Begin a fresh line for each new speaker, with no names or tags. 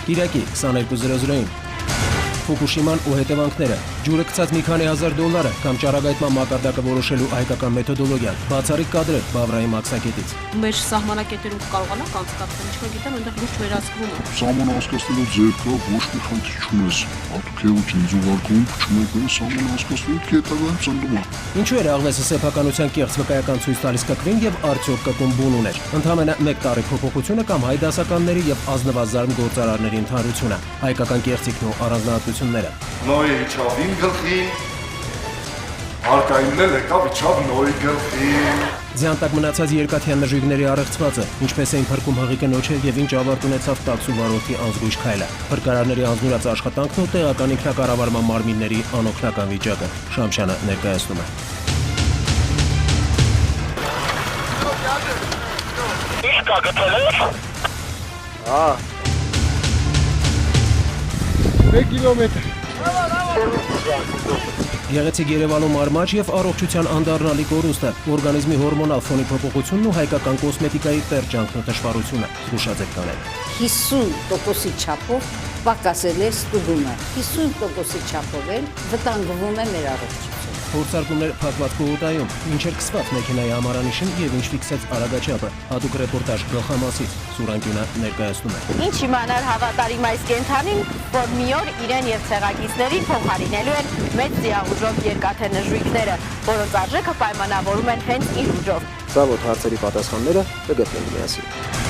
Կիրակի 22:00-ին Ֆուկուշիման ու հետևանքները, ջուրը գցած մի քանի հազար դոլարը կամ ճառագայթման մակարդակը որոշելու հայկական մեթոդոլոգիան, բացառիկ կադրեր Բավրայի մաքսակետից։
Մեր սահմանակետերում կարողանանք անցկացնել, ինչ որ գիտեմ, այնտեղ լուրջ վերահսկվում է։
Սահման անցկացնելով ձեր կա ոչ մի խնդիր չունես։ Հատուկ չի զուգարկում, փչում եք մեր սահման անցկացնելու հետագայում ծնվում է։
Ինչու էր աղվեսը սեփականության կեղծ վկայական ցույց տալիս կկվին եւ արդյոք կկում բուն ուներ։ Ընդամենը 1 տարի փոփոխությունը կամ հայ դասականների եւ ազնվազարմ գործարարների ընդհանրությունը, հայկական կեղծիքն ու առանձնահատկությունները։
Նոյի իջավ իմ գլխին, հարկայինն էլ եկավ իջավ նոյի գլխին։
Ձյան տակ մնացած երկաթյան նժույգների առեղծվածը, ինչպես էին փրկում հղի կնոջը եւ ինչ ավարտ ունեցավ տաքսու վարորդի անզգույշ քայլը, փրկարարների անձնուրաց աշխատանքն ու տեղական ինքնակառավարման մարմինների անօգնական վիճակը։ Շամշյանը ներկայացնում է։
Իսկ գտել ես։
1 կիլոմետր։
Գեղեցիկ Երևանում մարմաճ եւ առողջության անդառնալի կորուստը, օրգանիզմի հորմոնալ ֆոնի փոփոխությունն ու հայկական կոսմետիկայի պերճանքն ու դժվարությունը զգուշացեք կանել։
50%-ի չափով պակասել է ստուգումը, 50%-ի չափով էլ վտանգվում է մեր առողջությունը։
Փորձարկումներ փակված կողոտայում, ինչեր կսված մեքենայի համարանիշին եւ ինչ ֆիքսեց արագաչափը, հատուկ ռեպորտաժ գլխամասից Սուրանկյունը ներկայացնում է։
Ինչ իմանալ հավատարիմ այս կենդանին, որ մի օր իրեն եւ ցեղակիցներին փոխարինելու են մեծ ձիաուժով երկաթե նժույգները, որոնց արժեքը պայմանավորում են հենց իր ուժով։
Սա ոտ հարցերի պատասխանները կգտնեն միասին։